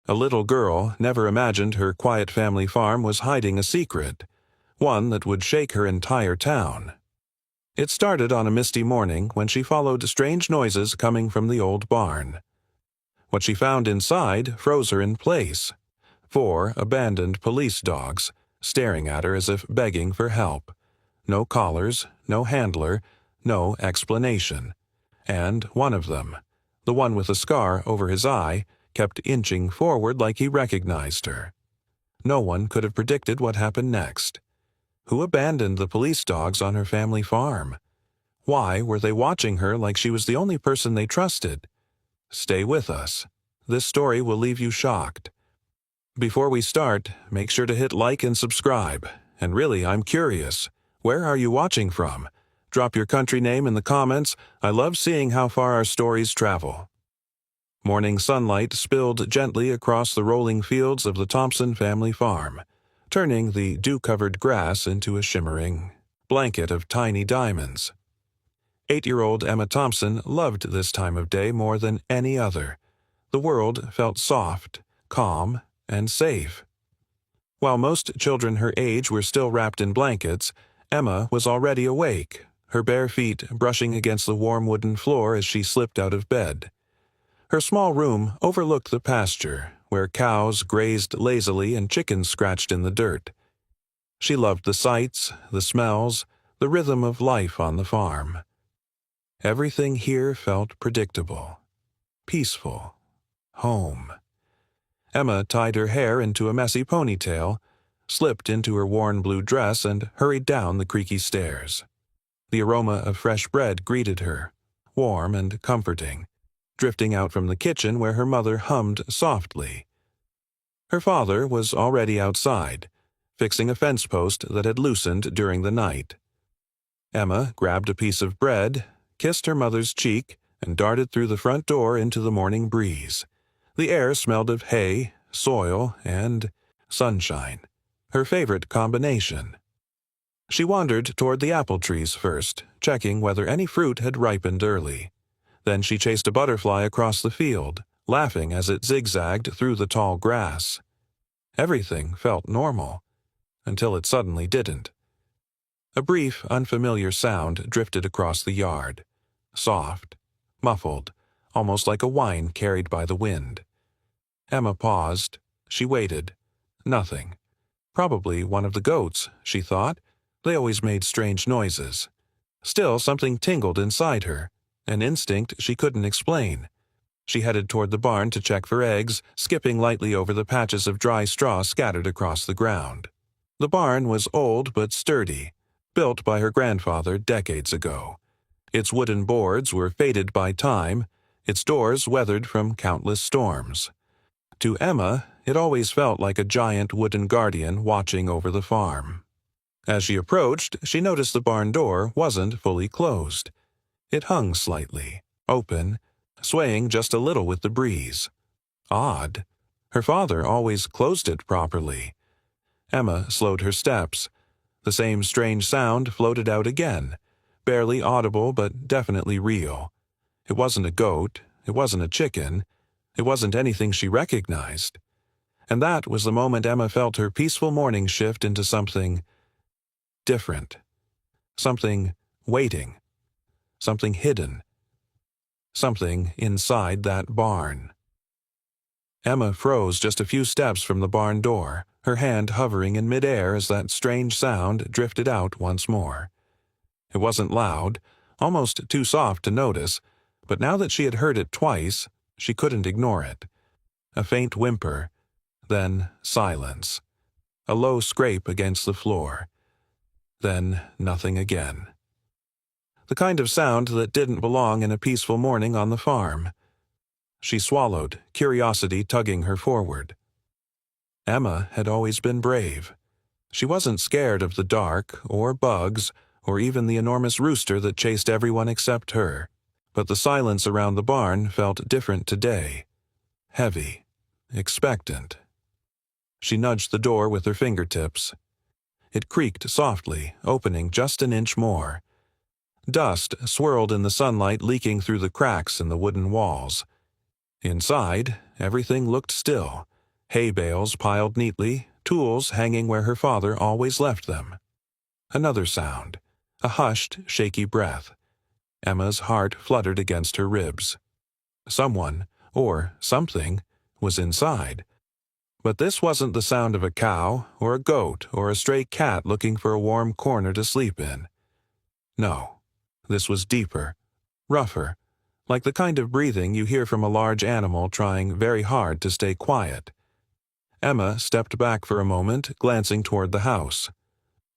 A little girl never imagined her quiet family farm was hiding a secret, one that would shake her entire town. It started on a misty morning when she followed strange noises coming from the old barn. What she found inside froze her in place. 4 abandoned police dogs, staring at her as if begging for help. No collars, no handler, no explanation. And one of them, the one with a scar over his eye, kept inching forward like he recognized her. No one could have predicted what happened next. Who abandoned the police dogs on her family farm? Why were they watching her like she was the only person they trusted? Stay with us. This story will leave you shocked. Before we start, make sure to hit like and subscribe. And really, I'm curious. Where are you watching from? Drop your country name in the comments. I love seeing how far our stories travel. Morning sunlight spilled gently across the rolling fields of the Thompson family farm, turning the dew-covered grass into a shimmering blanket of tiny diamonds. 8-year-old Emma Thompson loved this time of day more than any other. The world felt soft, calm, and safe. While most children her age were still wrapped in blankets, Emma was already awake, her bare feet brushing against the warm wooden floor as she slipped out of bed. Her small room overlooked the pasture, where cows grazed lazily and chickens scratched in the dirt. She loved the sights, the smells, the rhythm of life on the farm. Everything here felt predictable, peaceful, home. Emma tied her hair into a messy ponytail, slipped into her worn blue dress, and hurried down the creaky stairs. The aroma of fresh bread greeted her, warm and comforting, drifting out from the kitchen where her mother hummed softly. Her father was already outside, fixing a fence post that had loosened during the night. Emma grabbed a piece of bread, kissed her mother's cheek, and darted through the front door into the morning breeze. The air smelled of hay, soil, and sunshine, her favorite combination. She wandered toward the apple trees first, checking whether any fruit had ripened early. Then she chased a butterfly across the field, laughing as it zigzagged through the tall grass. Everything felt normal, until it suddenly didn't. A brief, unfamiliar sound drifted across the yard, soft, muffled, almost like a whine carried by the wind. Emma paused. She waited. Nothing. Probably one of the goats, she thought. They always made strange noises. Still, something tingled inside her, an instinct she couldn't explain. She headed toward the barn to check for eggs, skipping lightly over the patches of dry straw scattered across the ground. The barn was old but sturdy, built by her grandfather decades ago. Its wooden boards were faded by time, its doors weathered from countless storms. To Emma, it always felt like a giant wooden guardian watching over the farm. As she approached, she noticed the barn door wasn't fully closed. It hung slightly, open, swaying just a little with the breeze. Odd. Her father always closed it properly. Emma slowed her steps. The same strange sound floated out again, barely audible but definitely real. It wasn't a goat, it wasn't a chicken, it wasn't anything she recognized. And that was the moment Emma felt her peaceful morning shift into something different. Something waiting. Something hidden. Something inside that barn. Emma froze just a few steps from the barn door, her hand hovering in midair as that strange sound drifted out once more. It wasn't loud, almost too soft to notice, but now that she had heard it twice, she couldn't ignore it. A faint whimper, then silence. A low scrape against the floor. Then nothing again. The kind of sound that didn't belong in a peaceful morning on the farm. She swallowed, curiosity tugging her forward. Emma had always been brave. She wasn't scared of the dark, or bugs, or even the enormous rooster that chased everyone except her. But the silence around the barn felt different today. Heavy, expectant. She nudged the door with her fingertips. It creaked softly, opening just an inch more. Dust swirled in the sunlight, leaking through the cracks in the wooden walls. Inside, everything looked still, hay bales piled neatly, tools hanging where her father always left them. Another sound, a hushed, shaky breath. Emma's heart fluttered against her ribs. Someone, or something, was inside. But this wasn't the sound of a cow, or a goat, or a stray cat looking for a warm corner to sleep in. No, this was deeper, rougher, like the kind of breathing you hear from a large animal trying very hard to stay quiet. Emma stepped back for a moment, glancing toward the house.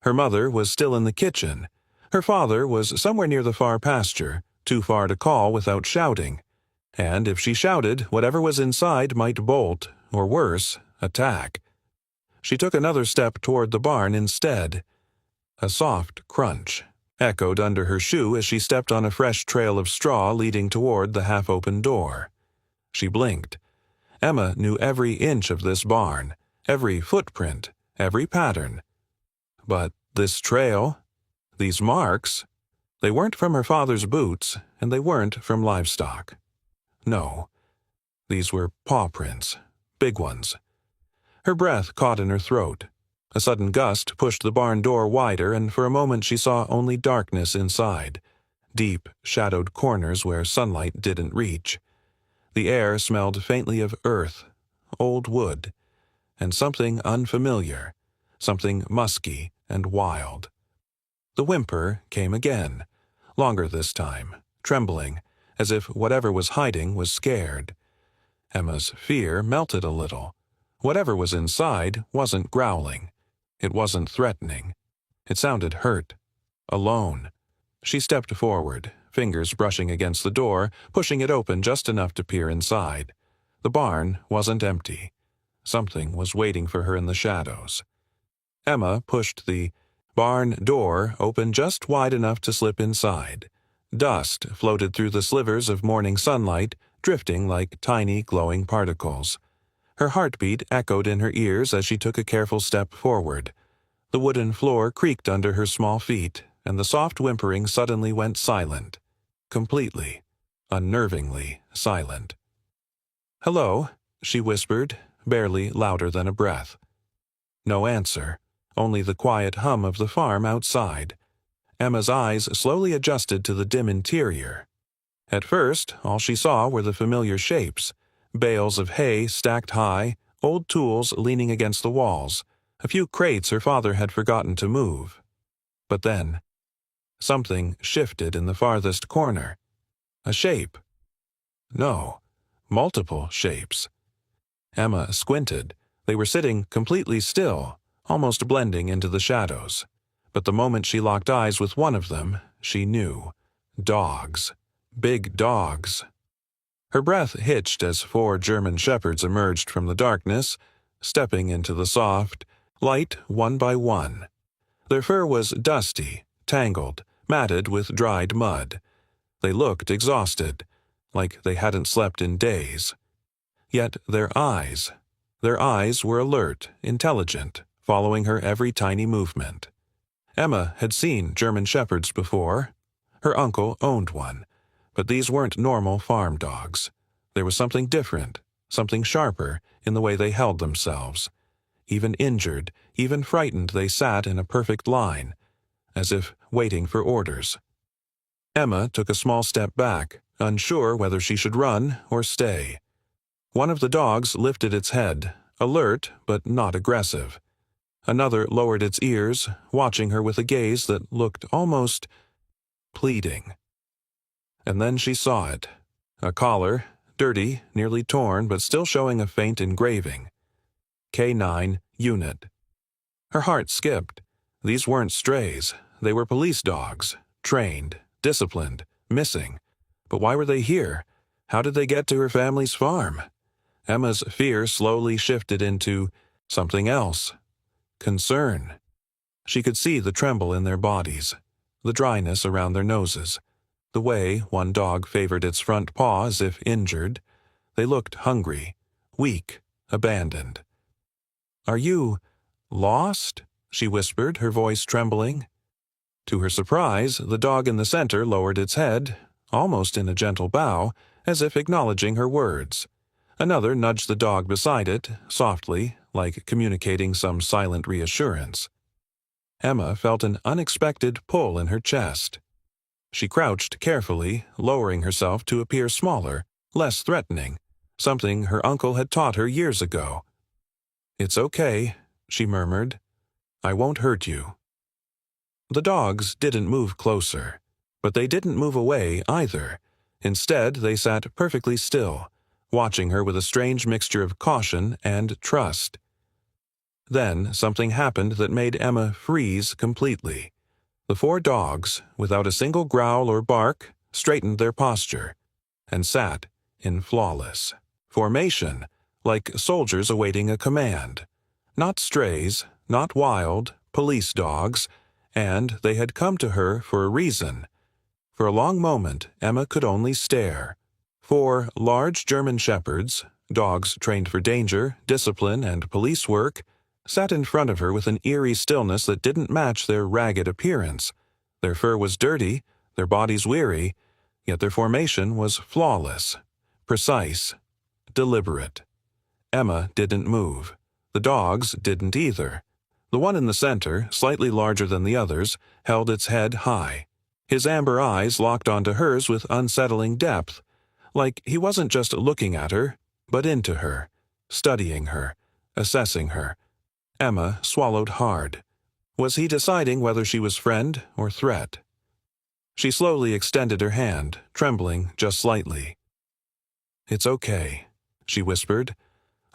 Her mother was still in the kitchen. Her father was somewhere near the far pasture, too far to call without shouting. And if she shouted, whatever was inside might bolt, or worse, attack. She took another step toward the barn instead. A soft crunch echoed under her shoe as she stepped on a fresh trail of straw leading toward the half-open door. She blinked. Emma knew every inch of this barn, every footprint, every pattern. But this trail, these marks, they weren't from her father's boots, and they weren't from livestock. No, these were paw prints, big ones. Her breath caught in her throat. A sudden gust pushed the barn door wider, and for a moment she saw only darkness inside, deep, shadowed corners where sunlight didn't reach. The air smelled faintly of earth, old wood, and something unfamiliar, something musky and wild. The whimper came again, longer this time, trembling, as if whatever was hiding was scared. Emma's fear melted a little. Whatever was inside wasn't growling. It wasn't threatening. It sounded hurt, alone. She stepped forward, fingers brushing against the door, pushing it open just enough to peer inside. The barn wasn't empty. Something was waiting for her in the shadows. Emma pushed the barn door open just wide enough to slip inside. Dust floated through the slivers of morning sunlight, drifting like tiny glowing particles. Her heartbeat echoed in her ears as she took a careful step forward. The wooden floor creaked under her small feet, and the soft whimpering suddenly went silent. Completely, unnervingly silent. "Hello," she whispered, barely louder than a breath. No answer, only the quiet hum of the farm outside. Emma's eyes slowly adjusted to the dim interior. At first, all she saw were the familiar shapes, bales of hay stacked high, old tools leaning against the walls, a few crates her father had forgotten to move. But then, something shifted in the farthest corner. A shape. No, multiple shapes. Emma squinted. They were sitting completely still, almost blending into the shadows. But the moment she locked eyes with one of them, she knew. Dogs. Big dogs. Her breath hitched as 4 German shepherds emerged from the darkness, stepping into the soft light one by one. Their fur was dusty, tangled, matted with dried mud. They looked exhausted, like they hadn't slept in days. Yet their eyes were alert, intelligent, following her every tiny movement. Emma had seen German shepherds before. Her uncle owned one. But these weren't normal farm dogs. There was something different, something sharper in the way they held themselves. Even injured, even frightened, they sat in a perfect line, as if waiting for orders. Emma took a small step back, unsure whether she should run or stay. One of the dogs lifted its head, alert but not aggressive. Another lowered its ears, watching her with a gaze that looked almost pleading. And then she saw it. A collar, dirty, nearly torn, but still showing a faint engraving. K9 Unit. Her heart skipped. These weren't strays. They were police dogs. Trained, disciplined, missing. But why were they here? How did they get to her family's farm? Emma's fear slowly shifted into something else. Concern. She could see the tremble in their bodies, the dryness around their noses. The way one dog favored its front paw as if injured. They looked hungry, weak, abandoned. "Are you lost?" she whispered, her voice trembling. To her surprise, the dog in the center lowered its head, almost in a gentle bow, as if acknowledging her words. Another nudged the dog beside it, softly, like communicating some silent reassurance. Emma felt an unexpected pull in her chest. She crouched carefully, lowering herself to appear smaller, less threatening, something her uncle had taught her years ago. "It's okay," she murmured. "I won't hurt you." The dogs didn't move closer, but they didn't move away either. Instead, they sat perfectly still, watching her with a strange mixture of caution and trust. Then something happened that made Emma freeze completely. The 4 dogs, without a single growl or bark, straightened their posture and sat in flawless formation, like soldiers awaiting a command. Not strays, not wild, police dogs, and they had come to her for a reason. For a long moment, Emma could only stare. 4 large German shepherds, dogs trained for danger, discipline, and police work, sat in front of her with an eerie stillness that didn't match their ragged appearance. Their fur was dirty, their bodies weary, yet their formation was flawless, precise, deliberate. Emma didn't move. The dogs didn't either. The one in the center, slightly larger than the others, held its head high. His amber eyes locked onto hers with unsettling depth, like he wasn't just looking at her, but into her, studying her, assessing her. Emma swallowed hard. Was he deciding whether she was friend or threat? She slowly extended her hand, trembling just slightly. "It's okay," she whispered.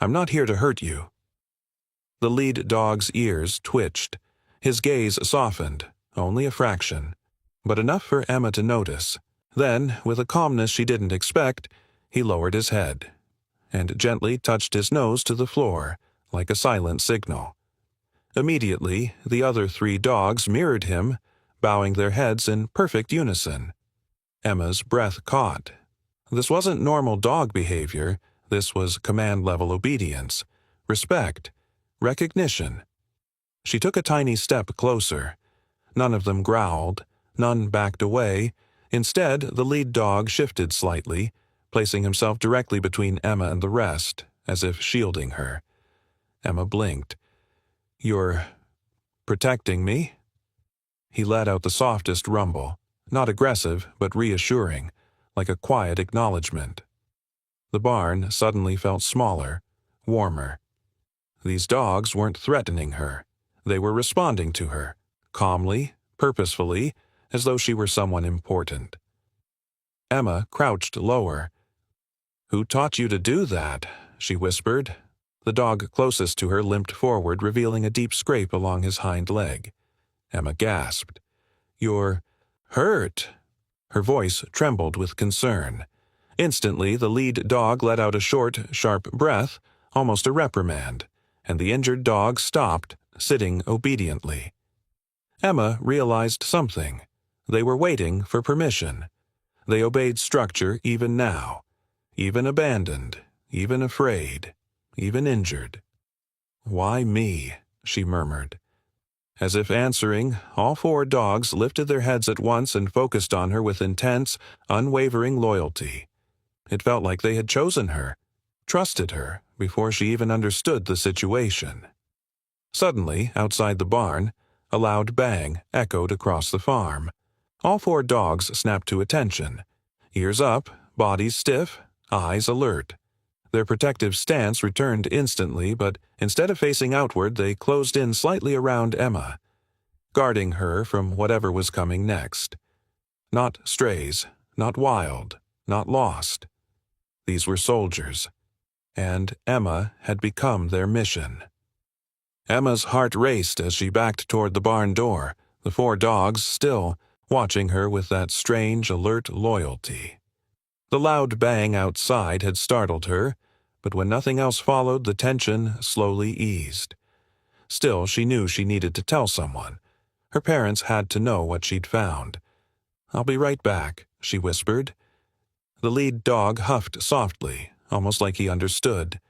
"I'm not here to hurt you." The lead dog's ears twitched. His gaze softened, only a fraction, but enough for Emma to notice. Then, with a calmness she didn't expect, he lowered his head and gently touched his nose to the floor, like a silent signal. Immediately, the other 3 dogs mirrored him, bowing their heads in perfect unison. Emma's breath caught. This wasn't normal dog behavior. This was command-level obedience, respect, recognition. She took a tiny step closer. None of them growled, none backed away. Instead, the lead dog shifted slightly, placing himself directly between Emma and the rest, as if shielding her. Emma blinked. "You're protecting me?" He let out the softest rumble, not aggressive, but reassuring, like a quiet acknowledgement. The barn suddenly felt smaller, warmer. These dogs weren't threatening her. They were responding to her, calmly, purposefully, as though she were someone important. Emma crouched lower. "Who taught you to do that?" she whispered. The dog closest to her limped forward, revealing a deep scrape along his hind leg. Emma gasped. "You're hurt." Her voice trembled with concern. Instantly, the lead dog let out a short, sharp breath, almost a reprimand, and the injured dog stopped, sitting obediently. Emma realized something. They were waiting for permission. They obeyed structure even now, even abandoned, even afraid, even injured. "Why me?" she murmured. As if answering, all 4 dogs lifted their heads at once and focused on her with intense, unwavering loyalty. It felt like they had chosen her, trusted her, before she even understood the situation. Suddenly, outside the barn, a loud bang echoed across the farm. All 4 dogs snapped to attention, ears up, bodies stiff, eyes alert. Their protective stance returned instantly, but instead of facing outward, they closed in slightly around Emma, guarding her from whatever was coming next. Not strays, not wild, not lost. These were soldiers, and Emma had become their mission. Emma's heart raced as she backed toward the barn door, the 4 dogs still watching her with that strange, alert loyalty. The loud bang outside had startled her, but when nothing else followed, the tension slowly eased. Still, she knew she needed to tell someone. Her parents had to know what she'd found. "I'll be right back," she whispered. The lead dog huffed softly, almost like he understood.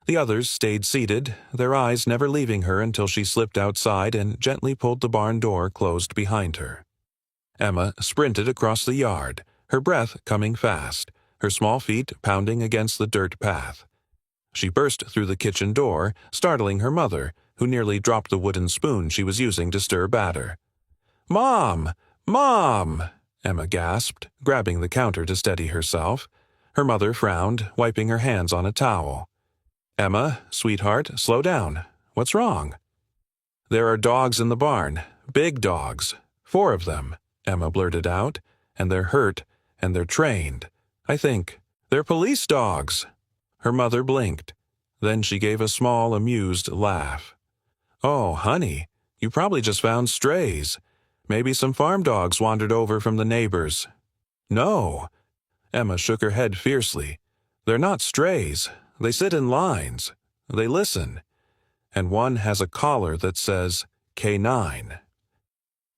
The others stayed seated, their eyes never leaving her until she slipped outside and gently pulled the barn door closed behind her. Emma sprinted across the yard, her breath coming fast, her small feet pounding against the dirt path. She burst through the kitchen door, startling her mother, who nearly dropped the wooden spoon she was using to stir batter. "Mom! Mom!" Emma gasped, grabbing the counter to steady herself. Her mother frowned, wiping her hands on a towel. "Emma, sweetheart, slow down. What's wrong?" "There are dogs in the barn. Big dogs. 4 of them," Emma blurted out. "And they're hurt, and they're trained. I think they're police dogs." Her mother blinked. Then she gave a small, amused laugh. "Oh, honey, you probably just found strays. Maybe some farm dogs wandered over from the neighbors." "No." Emma shook her head fiercely. "They're not strays. They sit in lines. They listen. And one has a collar that says K9.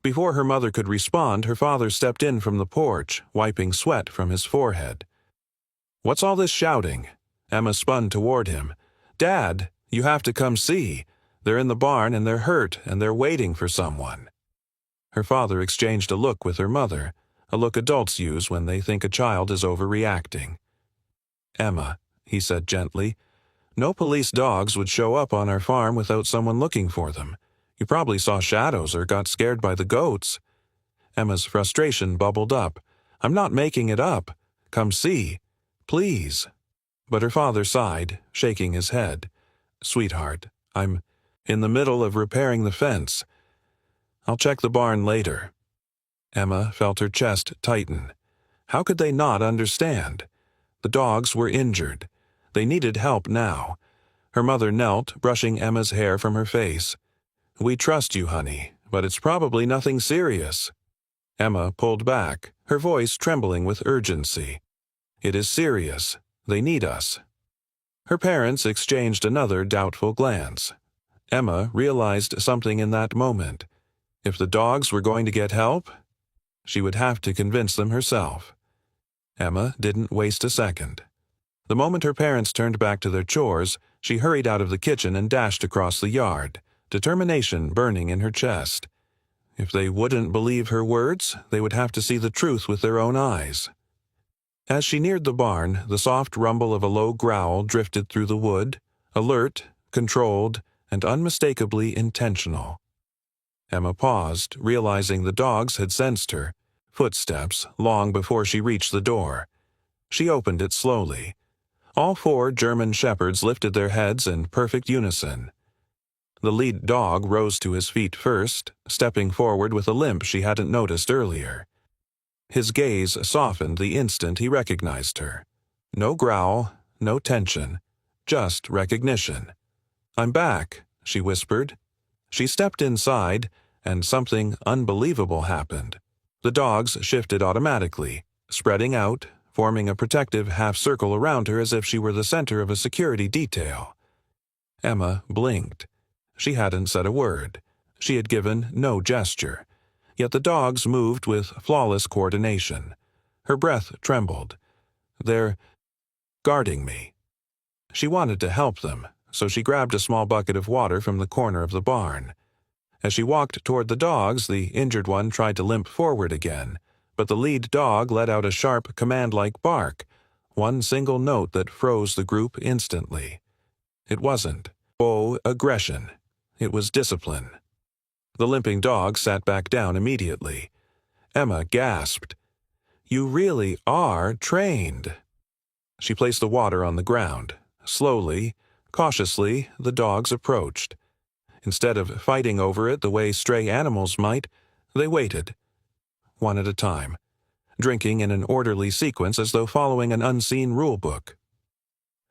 Before her mother could respond, her father stepped in from the porch, wiping sweat from his forehead. "What's all this shouting?" Emma spun toward him. "Dad, you have to come see. They're in the barn and they're hurt and they're waiting for someone." Her father exchanged a look with her mother, a look adults use when they think a child is overreacting. "Emma," he said gently, "no police dogs would show up on our farm without someone looking for them. You probably saw shadows or got scared by the goats." Emma's frustration bubbled up. "I'm not making it up. Come see. Please." But her father sighed, shaking his head. "Sweetheart, I'm in the middle of repairing the fence. I'll check the barn later." Emma felt her chest tighten. How could they not understand? The dogs were injured. They needed help now. Her mother knelt, brushing Emma's hair from her face. "We trust you, honey, but it's probably nothing serious." Emma pulled back, her voice trembling with urgency. "It is serious. They need us." Her parents exchanged another doubtful glance. Emma realized something in that moment. If the dogs were going to get help, she would have to convince them herself. Emma didn't waste a second. The moment her parents turned back to their chores, she hurried out of the kitchen and dashed across the yard, determination burning in her chest. If they wouldn't believe her words, they would have to see the truth with their own eyes. As she neared the barn, the soft rumble of a low growl drifted through the wood, alert, controlled, and unmistakably intentional. Emma paused, realizing the dogs had sensed her footsteps long before she reached the door. She opened it slowly. All 4 German shepherds lifted their heads in perfect unison. The lead dog rose to his feet first, stepping forward with a limp she hadn't noticed earlier. His gaze softened the instant he recognized her. No growl, no tension, just recognition. "I'm back," she whispered. She stepped inside, and something unbelievable happened. The dogs shifted automatically, spreading out, forming a protective half-circle around her as if she were the center of a security detail. Emma blinked. She hadn't said a word. She had given no gesture. Yet the dogs moved with flawless coordination. Her breath trembled. "They're guarding me." She wanted to help them, so she grabbed a small bucket of water from the corner of the barn. As she walked toward the dogs, the injured one tried to limp forward again, but the lead dog let out a sharp, command-like bark, one single note that froze the group instantly. It wasn't aggression. It was discipline. The limping dog sat back down immediately. Emma gasped. "You really are trained." She placed the water on the ground. Slowly, cautiously, the dogs approached. Instead of fighting over it the way stray animals might, they waited, one at a time, drinking in an orderly sequence as though following an unseen rule book.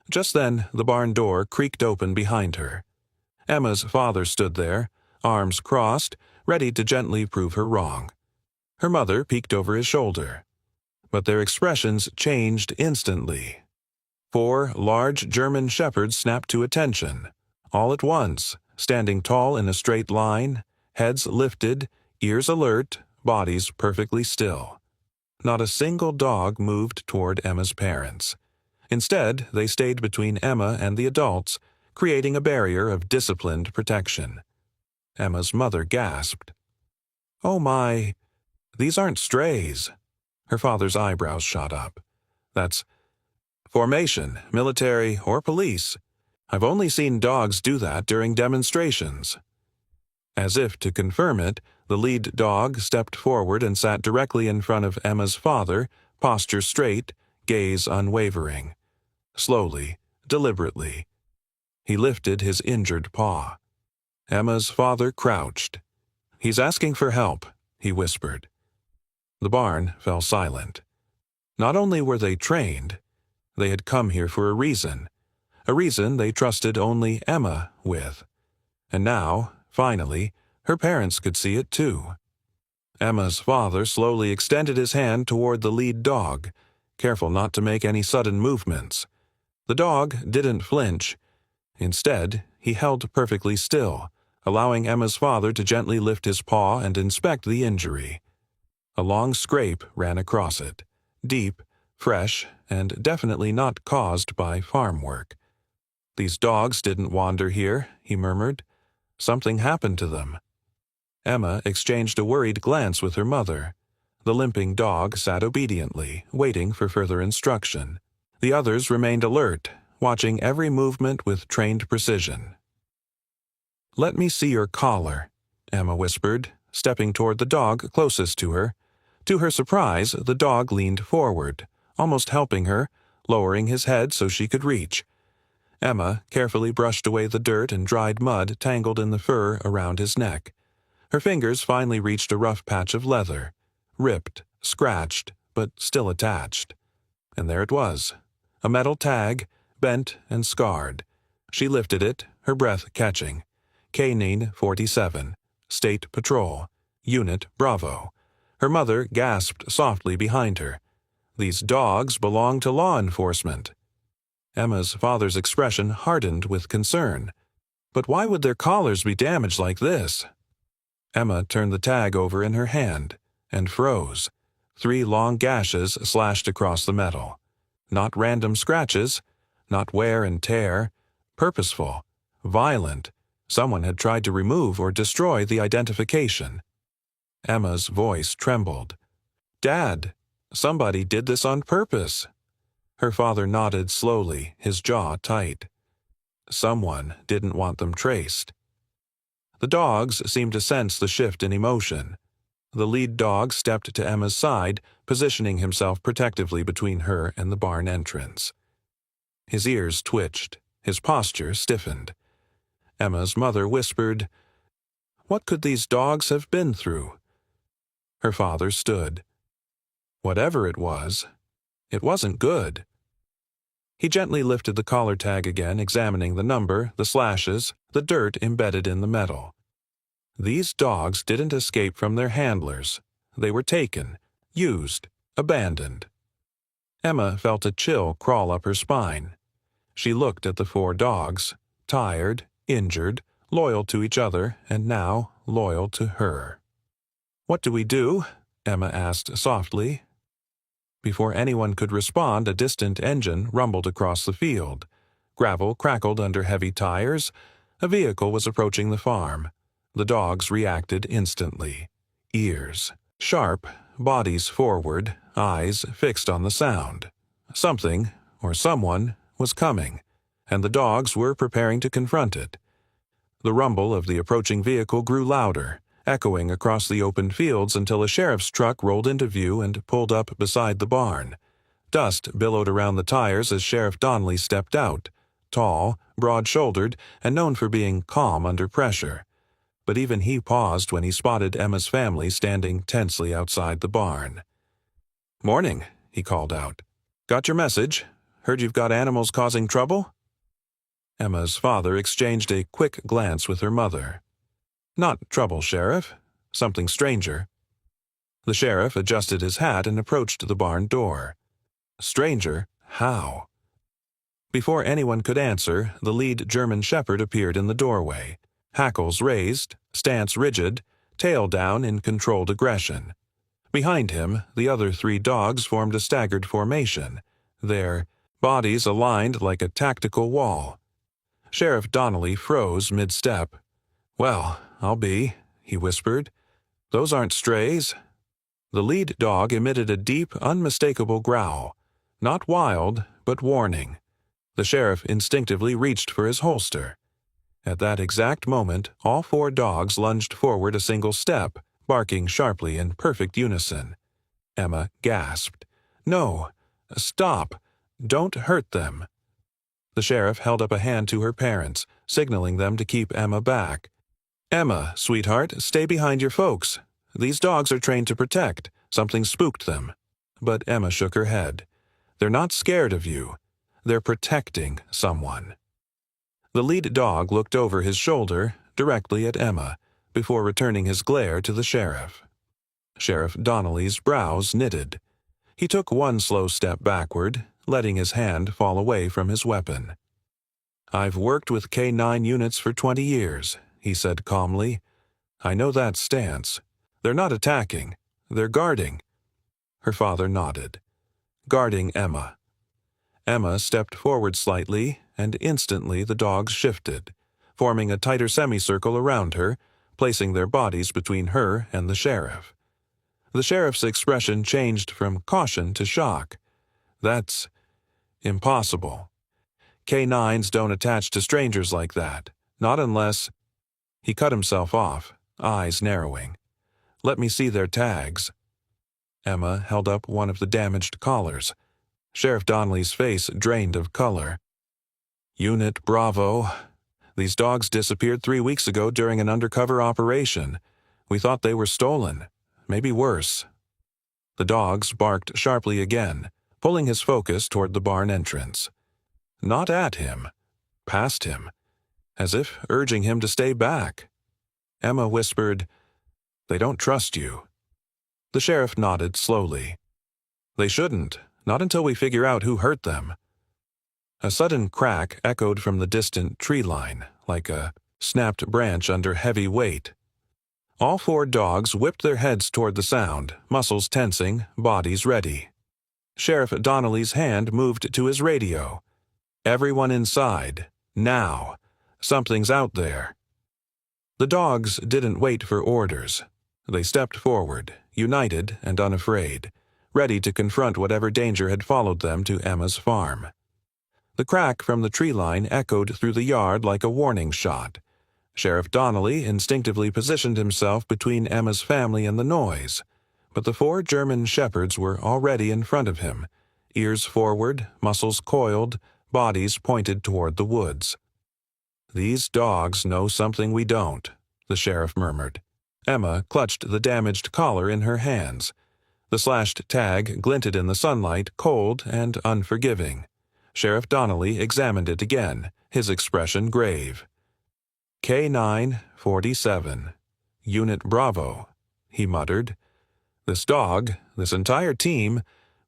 Just then, the barn door creaked open behind her. Emma's father stood there, arms crossed, ready to gently prove her wrong. Her mother peeked over his shoulder. But their expressions changed instantly. 4 large German shepherds snapped to attention, all at once, standing tall in a straight line, heads lifted, ears alert, bodies perfectly still. Not a single dog moved toward Emma's parents. Instead, they stayed between Emma and the adults, creating a barrier of disciplined protection. Emma's mother gasped. "Oh my, these aren't strays." Her father's eyebrows shot up. "That's Formation, military, or police. I've only seen dogs do that during demonstrations." As if to confirm it, the lead dog stepped forward and sat directly in front of Emma's father, posture straight, gaze unwavering. Slowly, deliberately, he lifted his injured paw. Emma's father crouched. "He's asking for help," he whispered. The barn fell silent. Not only were they trained, they had come here for a reason they trusted only Emma with. And now, finally, her parents could see it too. Emma's father slowly extended his hand toward the lead dog, careful not to make any sudden movements. The dog didn't flinch. Instead, he held perfectly still, allowing Emma's father to gently lift his paw and inspect the injury. A long scrape ran across it, deep, fresh, and definitely not caused by farm work. "These dogs didn't wander here," he murmured. "Something happened to them." Emma exchanged a worried glance with her mother. The limping dog sat obediently, waiting for further instruction. The others remained alert, watching every movement with trained precision. "Let me see your collar," Emma whispered, stepping toward the dog closest to her. To her surprise, the dog leaned forward, almost helping her, lowering his head so she could reach. Emma carefully brushed away the dirt and dried mud tangled in the fur around his neck. Her fingers finally reached a rough patch of leather, ripped, scratched, but still attached. And there it was, a metal tag, bent and scarred. She lifted it, her breath catching. Canine 47, State Patrol, Unit Bravo. Her mother gasped softly behind her. These dogs belong to law enforcement. Emma's father's expression hardened with concern. But why would their collars be damaged like this? Emma turned the tag over in her hand and froze. 3 long gashes slashed across the metal. Not random scratches, not wear and tear, purposeful, violent. Someone had tried to remove or destroy the identification. Emma's voice trembled. "Dad, somebody did this on purpose." Her father nodded slowly, his jaw tight. Someone didn't want them traced. The dogs seemed to sense the shift in emotion. The lead dog stepped to Emma's side, positioning himself protectively between her and the barn entrance. His ears twitched, his posture stiffened. Emma's mother whispered, "What could these dogs have been through?" Her father stood. Whatever it wasn't good. He gently lifted the collar tag again, examining the number, the slashes, the dirt embedded in the metal. These dogs didn't escape from their handlers. They were taken, used, abandoned. Emma felt a chill crawl up her spine. She looked at the 4 dogs, tired, injured, loyal to each other, and now loyal to her. "What do we do?" Emma asked softly. Before anyone could respond, a distant engine rumbled across the field. Gravel crackled under heavy tires. A vehicle was approaching the farm. The dogs reacted instantly. Ears sharp, bodies forward, eyes fixed on the sound. Something, or someone, was coming, and the dogs were preparing to confront it. The rumble of the approaching vehicle grew louder, echoing across the open fields until a sheriff's truck rolled into view and pulled up beside the barn. Dust billowed around the tires as Sheriff Donnelly stepped out, tall, broad-shouldered, and known for being calm under pressure. But even he paused when he spotted Emma's family standing tensely outside the barn. "Morning," he called out. "Got your message? Heard you've got animals causing trouble?" Emma's father exchanged a quick glance with her mother. "Not trouble, Sheriff. Something stranger." The sheriff adjusted his hat and approached the barn door. Stranger? How? Before anyone could answer, the lead German shepherd appeared in the doorway, hackles raised, stance rigid, tail down in controlled aggression. Behind him, the other 3 dogs formed a staggered formation, their bodies aligned like a tactical wall. Sheriff Donnelly froze mid-step. "Well, I'll be," he whispered. "Those aren't strays." The lead dog emitted a deep, unmistakable growl. Not wild, but warning. The sheriff instinctively reached for his holster. At that exact moment, all 4 dogs lunged forward a single step, barking sharply in perfect unison. Emma gasped. "No! Stop! Don't hurt them!" The sheriff held up a hand to her parents, signaling them to keep Emma back. "Emma, sweetheart, stay behind your folks. These dogs are trained to protect. Something spooked them." But Emma shook her head. "They're not scared of you. They're protecting someone." The lead dog looked over his shoulder, directly at Emma, before returning his glare to the sheriff. Sheriff Donnelly's brows knitted. He took one slow step backward, letting his hand fall away from his weapon. "I've worked with K-9 units for 20 years, he said calmly. "I know that stance. They're not attacking. They're guarding." Her father nodded. "Guarding Emma." Emma stepped forward slightly, and instantly the dogs shifted, forming a tighter semicircle around her, placing their bodies between her and the sheriff. The sheriff's expression changed from caution to shock. "That's impossible. K-9s don't attach to strangers like that, not unless—" He cut himself off, eyes narrowing. "Let me see their tags." Emma held up one of the damaged collars. Sheriff Donnelly's face drained of color. "Unit Bravo. These dogs disappeared 3 weeks ago during an undercover operation. We thought they were stolen. Maybe worse." The dogs barked sharply again, pulling his focus toward the barn entrance. Not at him, past him, as if urging him to stay back. Emma whispered, "They don't trust you." The sheriff nodded slowly. "They shouldn't, not until we figure out who hurt them." A sudden crack echoed from the distant tree line, like a snapped branch under heavy weight. All 4 dogs whipped their heads toward the sound, muscles tensing, bodies ready. Sheriff Donnelly's hand moved to his radio. "Everyone inside, now. Something's out there." The dogs didn't wait for orders. They stepped forward, united and unafraid, ready to confront whatever danger had followed them to Emma's farm. The crack from the tree line echoed through the yard like a warning shot. Sheriff Donnelly instinctively positioned himself between Emma's family and the noise, but the 4 German shepherds were already in front of him, ears forward, muscles coiled, bodies pointed toward the woods. "These dogs know something we don't," the sheriff murmured. Emma clutched the damaged collar in her hands. The slashed tag glinted in the sunlight, cold and unforgiving. Sheriff Donnelly examined it again, his expression grave. "K-9-47, Unit Bravo," he muttered. "This dog, this entire team,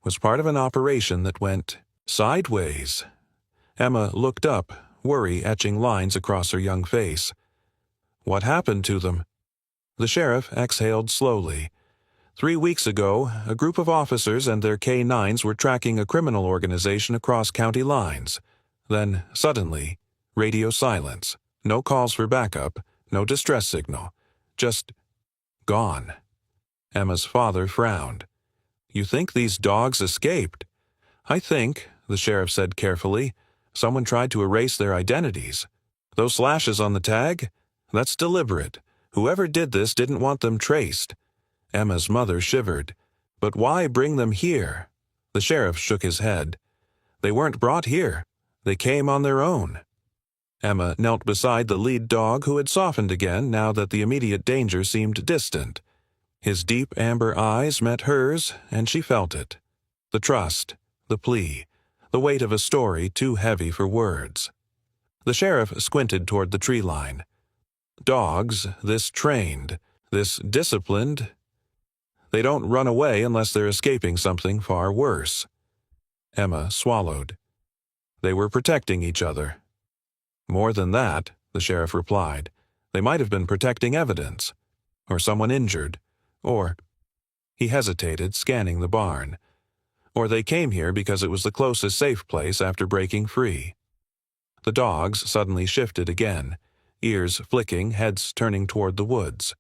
was part of an operation that went sideways." Emma looked up, worry etching lines across her young face. "What happened to them?" The sheriff exhaled slowly. 3 weeks ago, a group of officers and their K-9s were tracking a criminal organization across county lines. Then, suddenly, radio silence. No calls for backup, no distress signal. Just gone. Emma's father frowned. "You think these dogs escaped?" "I think," the sheriff said carefully, "someone tried to erase their identities. Those slashes on the tag? That's deliberate. Whoever did this didn't want them traced." Emma's mother shivered. "But why bring them here?" The sheriff shook his head. "They weren't brought here. They came on their own." Emma knelt beside the lead dog, who had softened again now that the immediate danger seemed distant. His deep amber eyes met hers, and she felt it. The trust, the plea, the weight of a story too heavy for words. The sheriff squinted toward the tree line. "Dogs, this trained, this disciplined, they don't run away unless they're escaping something far worse." Emma swallowed. "They were protecting each other." "More than that," the sheriff replied. "They might have been protecting evidence. Or someone injured. Or—" He hesitated, scanning the barn. "Or they came here because it was the closest safe place after breaking free." The dogs suddenly shifted again, ears flicking, heads turning toward the woods.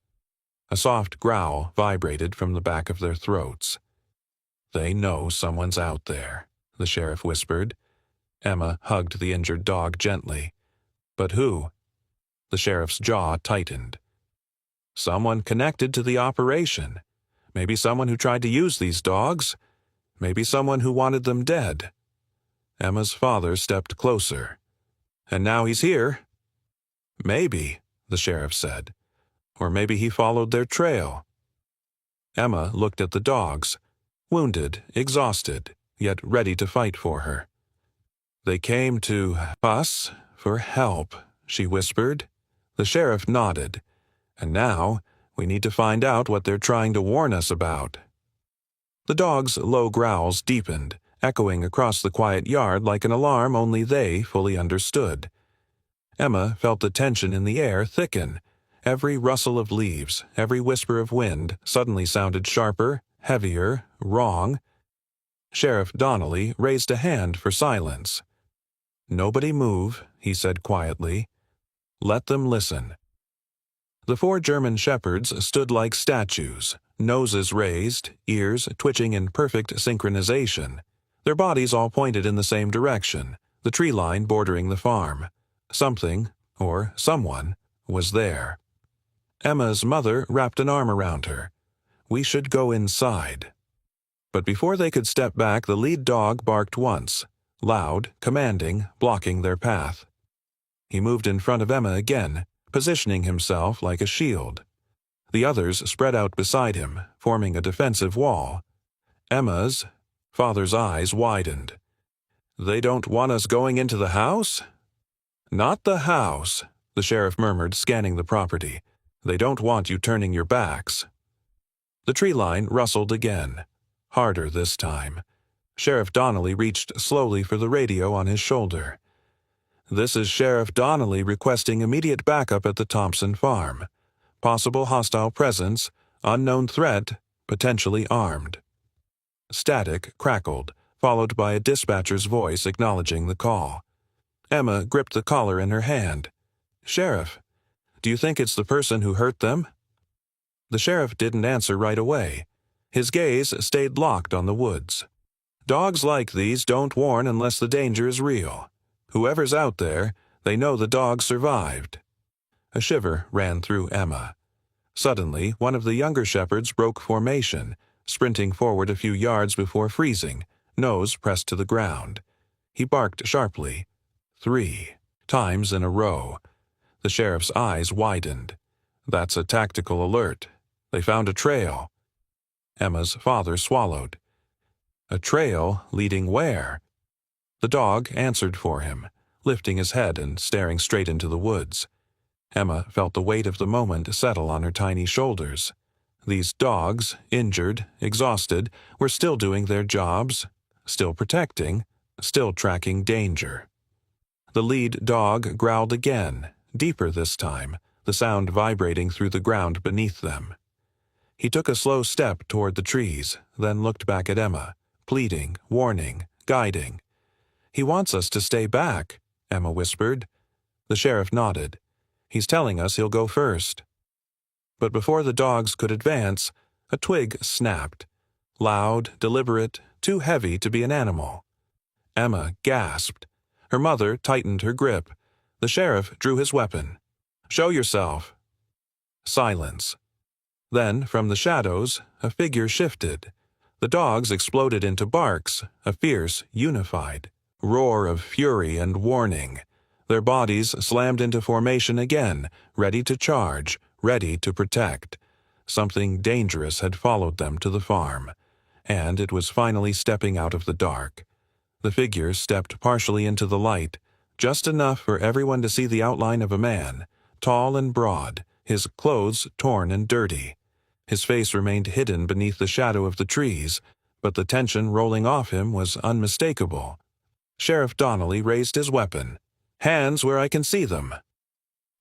A soft growl vibrated from the back of their throats. "They know someone's out there," the sheriff whispered. Emma hugged the injured dog gently. But who? The sheriff's jaw tightened. Someone connected to the operation. Maybe someone who tried to use these dogs. Maybe someone who wanted them dead. Emma's father stepped closer. And now he's here. Maybe, the sheriff said. Or maybe he followed their trail. Emma looked at the dogs, wounded, exhausted, yet ready to fight for her. They came to us for help, she whispered. The sheriff nodded. And now, we need to find out what they're trying to warn us about. The dogs' low growls deepened, echoing across the quiet yard like an alarm only they fully understood. Emma felt the tension in the air thicken. Every rustle of leaves, every whisper of wind suddenly sounded sharper, heavier, wrong. Sheriff Donnelly raised a hand for silence. "Nobody move," he said quietly. "Let them listen." The 4 German shepherds stood like statues, noses raised, ears twitching in perfect synchronization. Their bodies all pointed in the same direction, the tree line bordering the farm. Something, or someone, was there. Emma's mother wrapped an arm around her. "We should go inside." But before they could step back, the lead dog barked once, loud, commanding, blocking their path. He moved in front of Emma again, positioning himself like a shield. The others spread out beside him, forming a defensive wall. Emma's father's eyes widened. "They don't want us going into the house?" "Not the house," the sheriff murmured, scanning the property. "They don't want you turning your backs." The tree line rustled again, harder this time. Sheriff Donnelly reached slowly for the radio on his shoulder. "This is Sheriff Donnelly requesting immediate backup at the Thompson farm. Possible hostile presence, unknown threat, potentially armed." Static crackled, followed by a dispatcher's voice acknowledging the call. Emma gripped the collar in her hand. "Sheriff, do you think it's the person who hurt them?" The sheriff didn't answer right away. His gaze stayed locked on the woods. Dogs like these don't warn unless the danger is real. Whoever's out there, they know the dog survived. A shiver ran through Emma. Suddenly, one of the younger shepherds broke formation, sprinting forward a few yards before freezing, nose pressed to the ground. He barked sharply, 3 times in a row. The sheriff's eyes widened. "That's a tactical alert. They found a trail." Emma's father swallowed. "A trail leading where?" The dog answered for him, lifting his head and staring straight into the woods. Emma felt the weight of the moment settle on her tiny shoulders. These dogs, injured, exhausted, were still doing their jobs, still protecting, still tracking danger. The lead dog growled again, deeper this time, the sound vibrating through the ground beneath them. He took a slow step toward the trees, then looked back at Emma, pleading, warning, guiding. "He wants us to stay back," Emma whispered. The sheriff nodded. "He's telling us he'll go first." But before the dogs could advance, a twig snapped. Loud, deliberate, too heavy to be an animal. Emma gasped. Her mother tightened her grip. The sheriff drew his weapon. "Show yourself." Silence. Then, from the shadows, a figure shifted. The dogs exploded into barks, a fierce, unified roar of fury and warning. Their bodies slammed into formation again, ready to charge, ready to protect. Something dangerous had followed them to the farm, and it was finally stepping out of the dark. The figure stepped partially into the light, just enough for everyone to see the outline of a man, tall and broad, his clothes torn and dirty. His face remained hidden beneath the shadow of the trees, but the tension rolling off him was unmistakable. Sheriff Donnelly raised his weapon. "Hands where I can see them."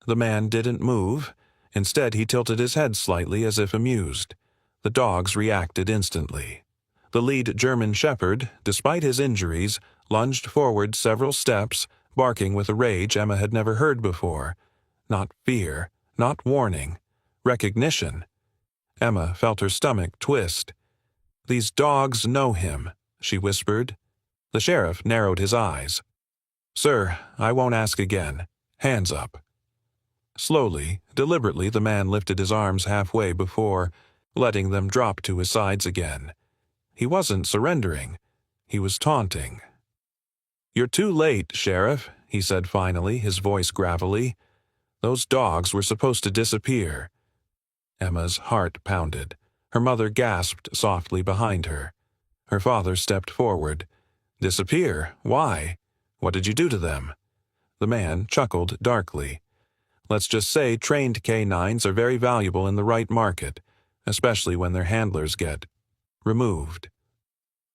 The man didn't move. Instead, he tilted his head slightly as if amused. The dogs reacted instantly. The lead German shepherd, despite his injuries, lunged forward several steps, barking with a rage Emma had never heard before. Not fear, not warning, recognition. Emma felt her stomach twist. "These dogs know him," she whispered. The sheriff narrowed his eyes. "Sir, I won't ask again. Hands up." Slowly, deliberately, the man lifted his arms halfway before letting them drop to his sides again. He wasn't surrendering. He was taunting. "You're too late, Sheriff," he said finally, his voice gravelly. "Those dogs were supposed to disappear." Emma's heart pounded. Her mother gasped softly behind her. Her father stepped forward. "Disappear? Why? What did you do to them?" The man chuckled darkly. "Let's just say trained canines are very valuable in the right market, especially when their handlers get removed."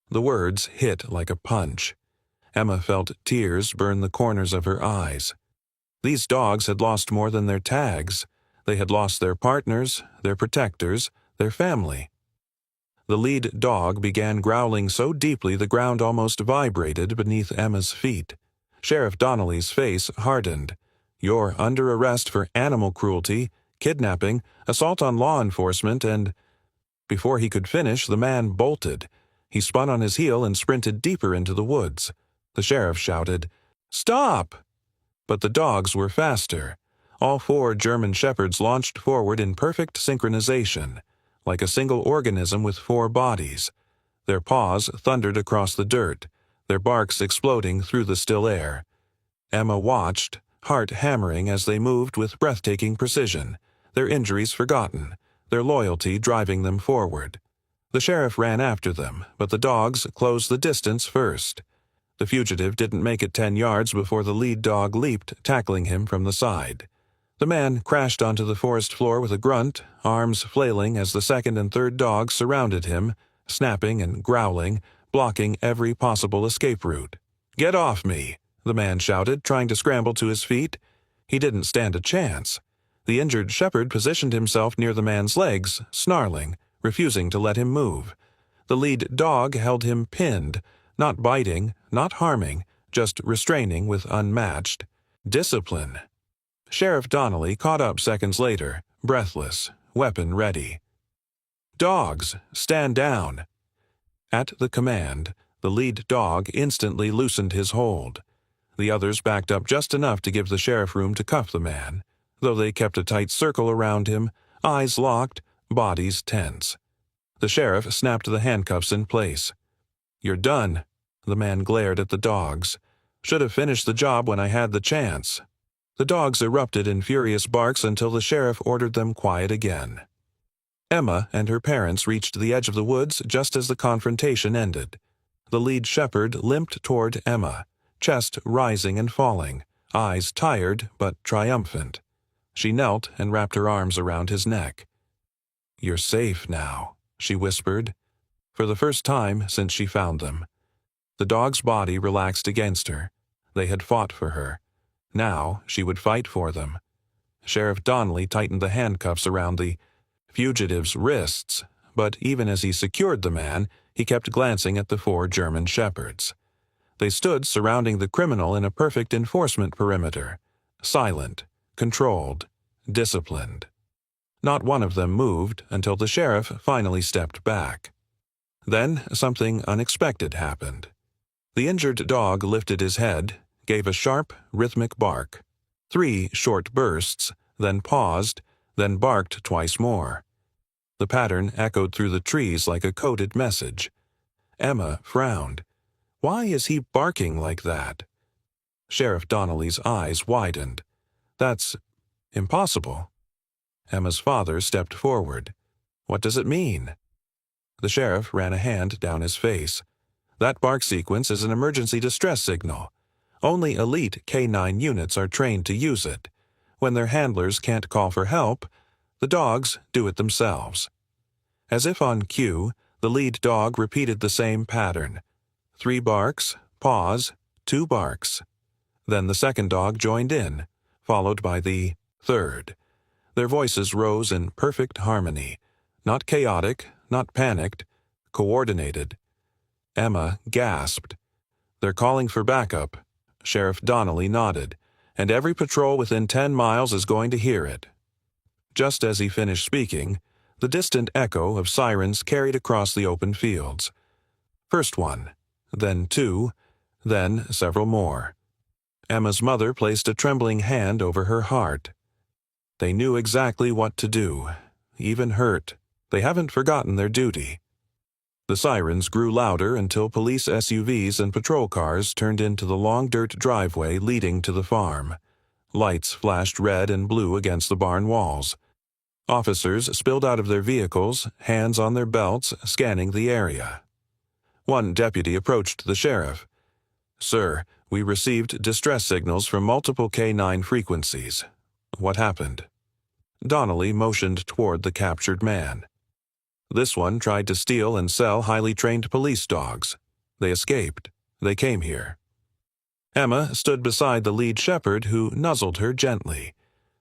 The words hit like a punch. Emma felt tears burn the corners of her eyes. These dogs had lost more than their tags. They had lost their partners, their protectors, their family. The lead dog began growling so deeply the ground almost vibrated beneath Emma's feet. Sheriff Donnelly's face hardened. "You're under arrest for animal cruelty, kidnapping, assault on law enforcement, and—" Before he could finish, the man bolted. He spun on his heel and sprinted deeper into the woods. The sheriff shouted, "Stop!" But the dogs were faster. All 4 German shepherds launched forward in perfect synchronization, like a single organism with 4 bodies. Their paws thundered across the dirt, their barks exploding through the still air. Emma watched, heart hammering as they moved with breathtaking precision, their injuries forgotten, their loyalty driving them forward. The sheriff ran after them, but the dogs closed the distance first. The fugitive didn't make it 10 yards before the lead dog leaped, tackling him from the side. The man crashed onto the forest floor with a grunt, arms flailing as the second and third dogs surrounded him, snapping and growling, blocking every possible escape route. "Get off me!" the man shouted, trying to scramble to his feet. He didn't stand a chance. The injured shepherd positioned himself near the man's legs, snarling, refusing to let him move. The lead dog held him pinned, not biting, not harming, just restraining with unmatched discipline. Sheriff Donnelly caught up seconds later, breathless, weapon ready. "Dogs, stand down!" At the command, the lead dog instantly loosened his hold. The others backed up just enough to give the sheriff room to cuff the man, though they kept a tight circle around him, eyes locked, bodies tense. The sheriff snapped the handcuffs in place. "You're done." The man glared at the dogs. "Should have finished the job when I had the chance." The dogs erupted in furious barks until the sheriff ordered them quiet again. Emma and her parents reached the edge of the woods just as the confrontation ended. The lead shepherd limped toward Emma, chest rising and falling, eyes tired but triumphant. She knelt and wrapped her arms around his neck. "You're safe now," she whispered, for the first time since she found them. The dog's body relaxed against her. They had fought for her. Now she would fight for them. Sheriff Donnelly tightened the handcuffs around the fugitive's wrists, but even as he secured the man, he kept glancing at the 4 German shepherds. They stood surrounding the criminal in a perfect enforcement perimeter, silent, controlled, disciplined. Not one of them moved until the sheriff finally stepped back. Then something unexpected happened. The injured dog lifted his head, gave a sharp, rhythmic bark. 3 short bursts, then paused, then barked twice more. The pattern echoed through the trees like a coded message. Emma frowned. Why is he barking like that? Sheriff Donnelly's eyes widened. That's impossible. Emma's father stepped forward. What does it mean? The sheriff ran a hand down his face. That bark sequence is an emergency distress signal. Only elite K9 units are trained to use it. When their handlers can't call for help, the dogs do it themselves. As if on cue, the lead dog repeated the same pattern. 3 barks, pause, 2 barks. Then the second dog joined in, followed by the third. Their voices rose in perfect harmony, not chaotic, not panicked, coordinated. Emma gasped. They're calling for backup. Sheriff Donnelly nodded, and every patrol within 10 miles is going to hear it. Just as he finished speaking, the distant echo of sirens carried across the open fields. First one, then 2, then several more. Emma's mother placed a trembling hand over her heart. They knew exactly what to do. Even hurt, they haven't forgotten their duty. The sirens grew louder until police SUVs and patrol cars turned into the long dirt driveway leading to the farm. Lights flashed red and blue against the barn walls. Officers spilled out of their vehicles, hands on their belts, scanning the area. One deputy approached the sheriff. "Sir, we received distress signals from multiple K9 frequencies. What happened?" Donnelly motioned toward the captured man. "This one tried to steal and sell highly trained police dogs. They escaped. They came here." Emma stood beside the lead shepherd, who nuzzled her gently.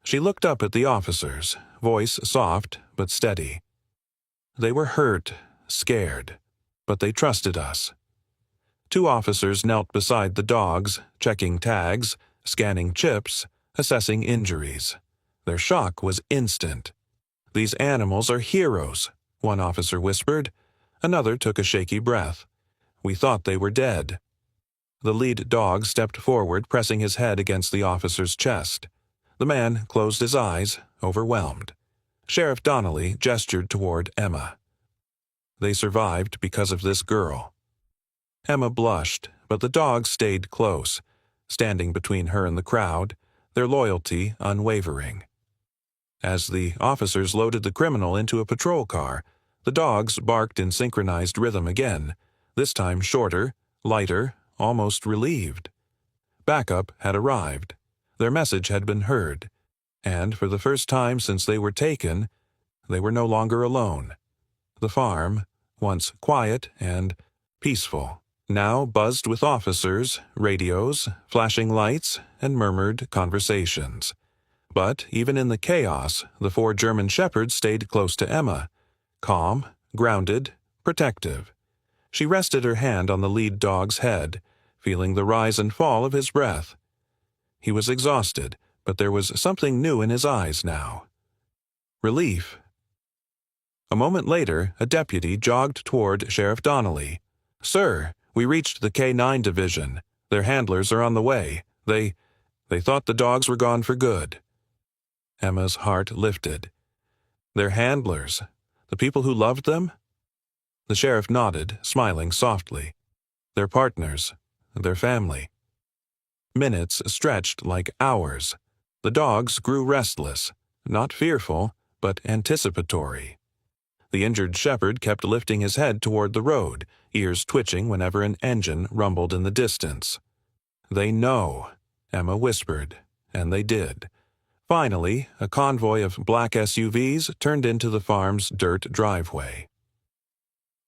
She looked up at the officers, voice soft but steady. They were hurt, scared, but they trusted us. Two officers knelt beside the dogs, checking tags, scanning chips, assessing injuries. Their shock was instant. "These animals are heroes," one officer whispered. Another took a shaky breath. "We thought they were dead." The lead dog stepped forward, pressing his head against the officer's chest. The man closed his eyes, overwhelmed. Sheriff Donnelly gestured toward Emma. "They survived because of this girl." Emma blushed, but the dogs stayed close, standing between her and the crowd, their loyalty unwavering. As the officers loaded the criminal into a patrol car, the dogs barked in synchronized rhythm again, this time shorter, lighter, almost relieved. Backup had arrived. Their message had been heard, and for the first time since they were taken, they were no longer alone. The farm, once quiet and peaceful, now buzzed with officers, radios, flashing lights, and murmured conversations. But even in the chaos, the four German shepherds stayed close to Emma, calm, grounded, protective. She rested her hand on the lead dog's head, feeling the rise and fall of his breath. He was exhausted, but there was something new in his eyes now. Relief. A moment later, a deputy jogged toward Sheriff Donnelly. "Sir, we reached the K9 division. Their handlers are on the way. They thought the dogs were gone for good." Emma's heart lifted. Their handlers? The people who loved them? The sheriff nodded, smiling softly. Their partners, their family. Minutes stretched like hours. The dogs grew restless, not fearful, but anticipatory. The injured shepherd kept lifting his head toward the road, ears twitching whenever an engine rumbled in the distance. "They know," Emma whispered, and they did. Finally, a convoy of black SUVs turned into the farm's dirt driveway.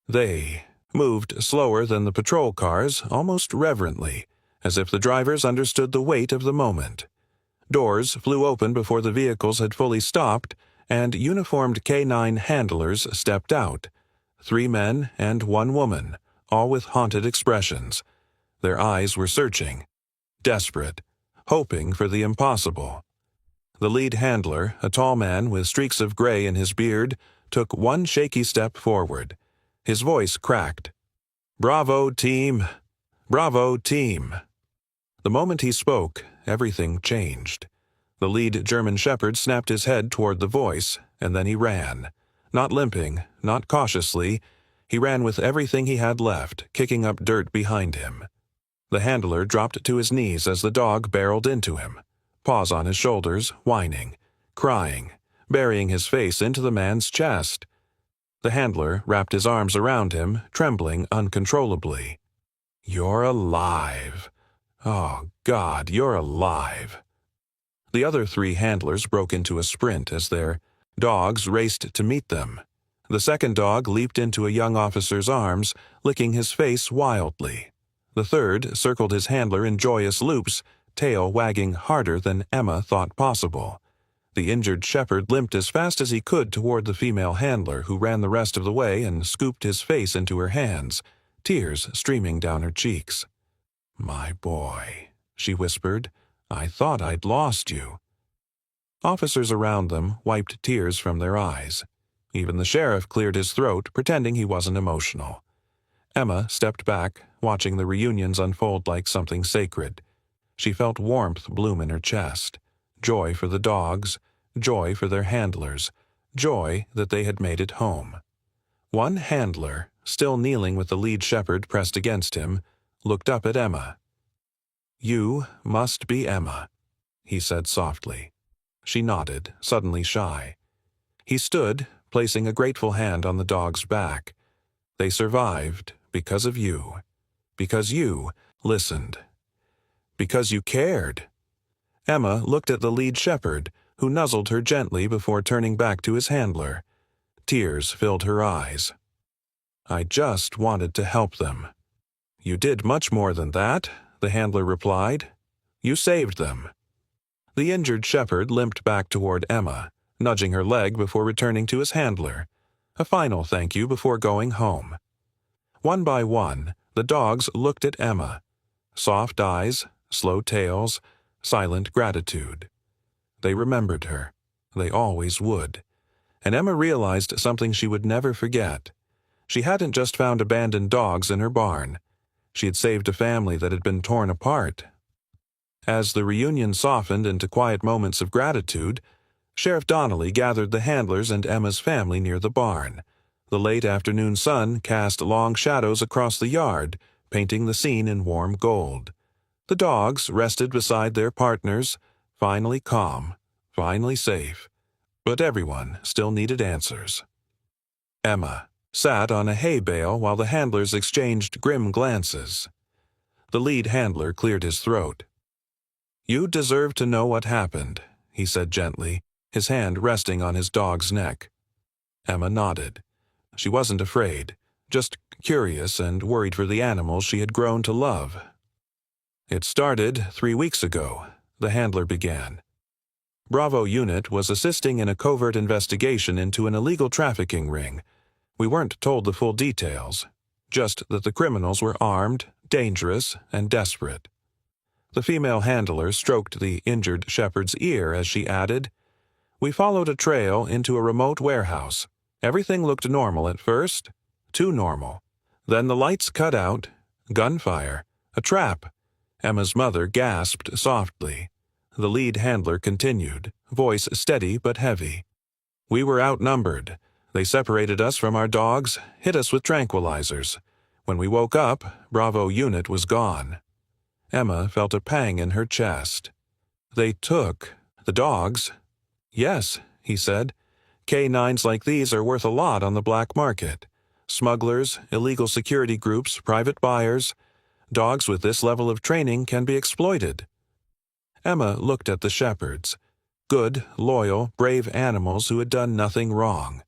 They moved slower than the patrol cars, almost reverently, as if the drivers understood the weight of the moment. Doors flew open before the vehicles had fully stopped, and uniformed K9 handlers stepped out. 3 men and 1 woman, all with haunted expressions. Their eyes were searching, desperate, hoping for the impossible. The lead handler, a tall man with streaks of gray in his beard, took one shaky step forward. His voice cracked. "Bravo, team! Bravo, team!" The moment he spoke, everything changed. The lead German shepherd snapped his head toward the voice, and then he ran. Not limping, not cautiously, he ran with everything he had left, kicking up dirt behind him. The handler dropped to his knees as the dog barreled into him, paws on his shoulders, whining, crying, burying his face into the man's chest. The handler wrapped his arms around him, trembling uncontrollably. "You're alive. Oh, God, you're alive." The other 3 handlers broke into a sprint as their dogs raced to meet them. The second dog leaped into a young officer's arms, licking his face wildly. The third circled his handler in joyous loops, tail wagging harder than Emma thought possible. The injured shepherd limped as fast as he could toward the female handler, who ran the rest of the way and scooped his face into her hands, tears streaming down her cheeks. "My boy," she whispered, "I thought I'd lost you." Officers around them wiped tears from their eyes. Even the sheriff cleared his throat, pretending he wasn't emotional. Emma stepped back, watching the reunions unfold like something sacred. She felt warmth bloom in her chest, joy for the dogs, joy for their handlers, joy that they had made it home. One handler, still kneeling with the lead shepherd pressed against him, looked up at Emma. "You must be Emma," he said softly. She nodded, suddenly shy. He stood, placing a grateful hand on the dog's back. "They survived because of you. Because you listened. Because you cared." Emma looked at the lead shepherd, who nuzzled her gently before turning back to his handler. Tears filled her eyes. "I just wanted to help them." "You did much more than that," the handler replied. "You saved them." The injured shepherd limped back toward Emma, nudging her leg before returning to his handler. A final thank you before going home. One by one, the dogs looked at Emma. Soft eyes, slow tails, silent gratitude. They remembered her. They always would. And Emma realized something she would never forget. She hadn't just found abandoned dogs in her barn. She had saved a family that had been torn apart. As the reunion softened into quiet moments of gratitude, Sheriff Donnelly gathered the handlers and Emma's family near the barn. The late afternoon sun cast long shadows across the yard, painting the scene in warm gold. The dogs rested beside their partners, finally calm, finally safe. But everyone still needed answers. Emma sat on a hay bale while the handlers exchanged grim glances. The lead handler cleared his throat. "You deserve to know what happened," he said gently, his hand resting on his dog's neck. Emma nodded. She wasn't afraid, just curious and worried for the animals she had grown to love. "It started 3 weeks ago," the handler began. Bravo Unit was assisting in a covert investigation into an illegal trafficking ring. We weren't told the full details, just that the criminals were armed, dangerous, and desperate. The female handler stroked the injured shepherd's ear as she added, "We followed a trail into a remote warehouse. Everything looked normal at first, too normal. Then the lights cut out, gunfire, a trap." Emma's mother gasped softly. The lead handler continued, voice steady but heavy. "We were outnumbered. They separated us from our dogs, hit us with tranquilizers. When we woke up, Bravo Unit was gone." Emma felt a pang in her chest. "They took the dogs?" "Yes," he said. "K-9s like these are worth a lot on the black market. Smugglers, illegal security groups, private buyers. Dogs with this level of training can be exploited." Emma looked at the shepherds. Good, loyal, brave animals who had done nothing wrong.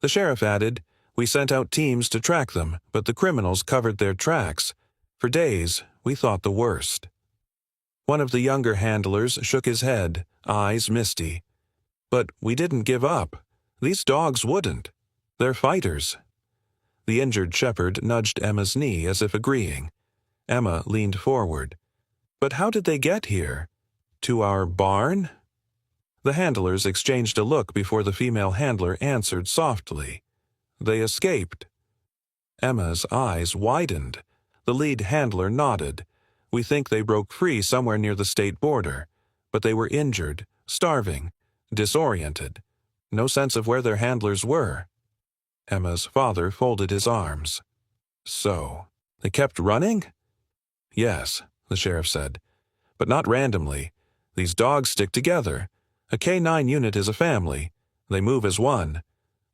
The sheriff added, "We sent out teams to track them, but the criminals covered their tracks. For days, we thought the worst." One of the younger handlers shook his head, eyes misty. "But we didn't give up. These dogs wouldn't. They're fighters." The injured shepherd nudged Emma's knee as if agreeing. Emma leaned forward. "But how did they get here? To our barn?" The handlers exchanged a look before the female handler answered softly. "They escaped." Emma's eyes widened. The lead handler nodded. "We think they broke free somewhere near the state border. But they were injured, starving, disoriented. No sense of where their handlers were." Emma's father folded his arms. "So, they kept running?" "Yes," the sheriff said. "But not randomly. These dogs stick together. A K-9 unit is a family. They move as one.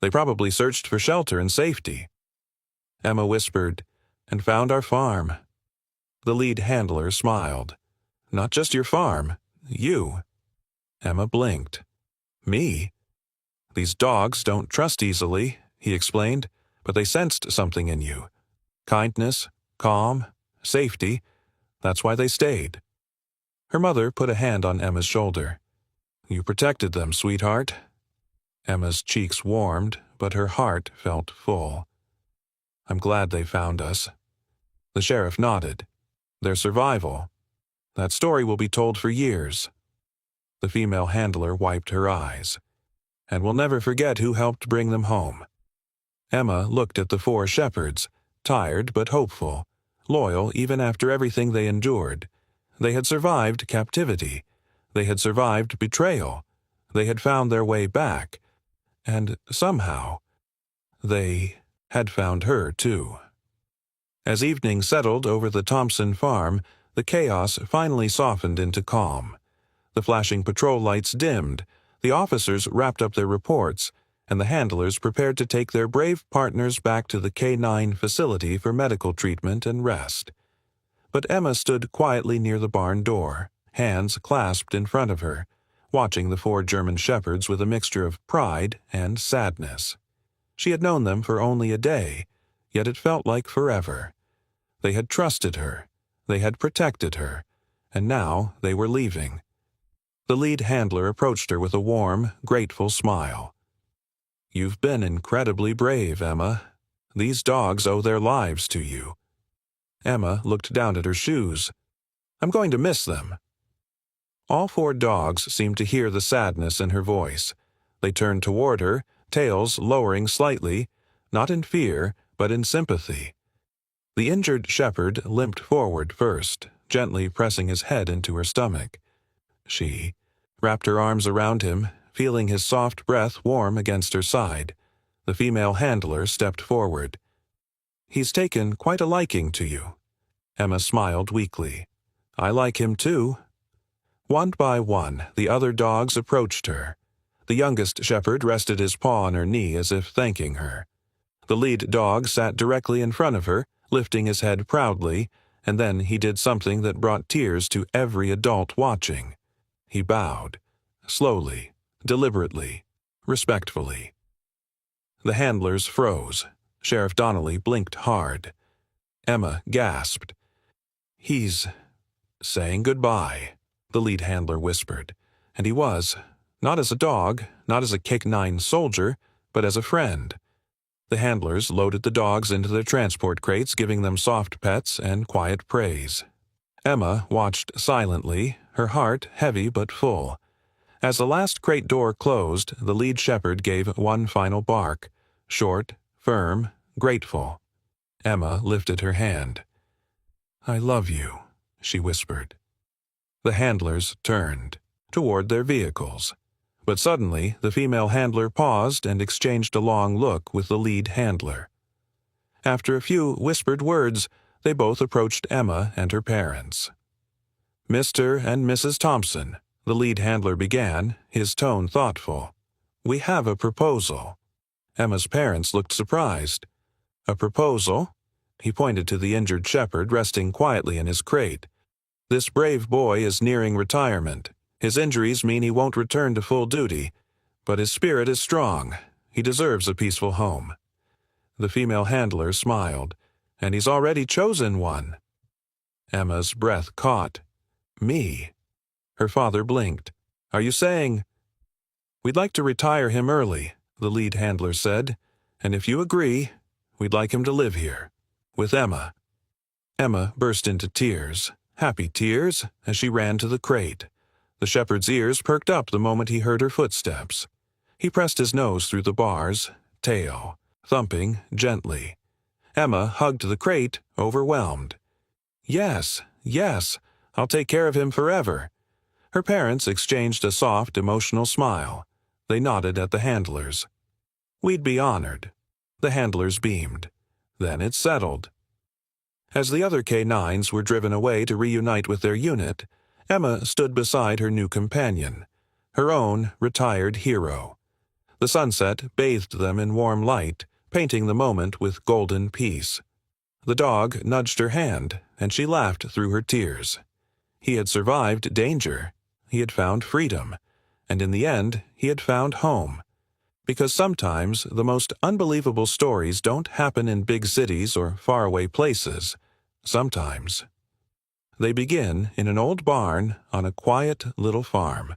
They probably searched for shelter and safety." Emma whispered, "And found our farm." The lead handler smiled. "Not just your farm. You." Emma blinked. "Me?" "These dogs don't trust easily," he explained, "but they sensed something in you. Kindness, calm, safety. That's why they stayed." Her mother put a hand on Emma's shoulder. "You protected them, sweetheart." Emma's cheeks warmed, but her heart felt full. "I'm glad they found us." The sheriff nodded. "Their survival. That story will be told for years." The female handler wiped her eyes. "And we'll never forget who helped bring them home." Emma looked at the 4 shepherds, tired but hopeful, loyal even after everything they endured. They had survived captivity. They had survived betrayal. They had found their way back. And somehow, they had found her too. As evening settled over the Thompson farm, the chaos finally softened into calm. The flashing patrol lights dimmed, the officers wrapped up their reports, and the handlers prepared to take their brave partners back to the K-9 facility for medical treatment and rest. But Emma stood quietly near the barn door, hands clasped in front of her, watching the 4 German shepherds with a mixture of pride and sadness. She had known them for only a day, yet it felt like forever. They had trusted her, they had protected her, and now they were leaving. The lead handler approached her with a warm, grateful smile. "You've been incredibly brave, Emma. These dogs owe their lives to you." Emma looked down at her shoes. "I'm going to miss them." All 4 dogs seemed to hear the sadness in her voice. They turned toward her, tails lowering slightly, not in fear, but in sympathy. The injured shepherd limped forward first, gently pressing his head into her stomach. She wrapped her arms around him, feeling his soft breath warm against her side. The female handler stepped forward. "He's taken quite a liking to you." Emma smiled weakly. "I like him too." One by one, the other dogs approached her. The youngest shepherd rested his paw on her knee as if thanking her. The lead dog sat directly in front of her, lifting his head proudly, and then he did something that brought tears to every adult watching. He bowed, slowly, deliberately, respectfully. The handlers froze. Sheriff Donnelly blinked hard. Emma gasped. "He's saying goodbye," the lead handler whispered. And he was, not as a dog, not as a K-9 soldier, but as a friend. The handlers loaded the dogs into their transport crates, giving them soft pets and quiet praise. Emma watched silently, her heart heavy but full. As the last crate door closed, the lead shepherd gave one final bark, short, firm, grateful. Emma lifted her hand. "I love you," she whispered. The handlers turned toward their vehicles. But suddenly, the female handler paused and exchanged a long look with the lead handler. After a few whispered words, they both approached Emma and her parents. "Mr. and Mrs. Thompson," the lead handler began, his tone thoughtful. "We have a proposal." Emma's parents looked surprised. "A proposal?" He pointed to the injured shepherd resting quietly in his crate. "This brave boy is nearing retirement. His injuries mean he won't return to full duty, but his spirit is strong. He deserves a peaceful home." The female handler smiled. "And he's already chosen one." Emma's breath caught. "Me?" Her father blinked. "Are you saying—" "We'd like to retire him early," the lead handler said. "And if you agree, we'd like him to live here, with Emma." Emma burst into tears, happy tears, as she ran to the crate. The shepherd's ears perked up the moment he heard her footsteps. He pressed his nose through the bars, tail, thumping gently. Emma hugged the crate, overwhelmed. "Yes, yes, I'll take care of him forever." Her parents exchanged a soft, emotional smile. They nodded at the handlers. "We'd be honored." The handlers beamed. Then it settled. As the other K-9s were driven away to reunite with their unit, Emma stood beside her new companion, her own retired hero. The sunset bathed them in warm light, painting the moment with golden peace. The dog nudged her hand, and she laughed through her tears. He had survived danger. He had found freedom. And in the end, he had found home. Because sometimes the most unbelievable stories don't happen in big cities or faraway places. Sometimes they begin in an old barn on a quiet little farm.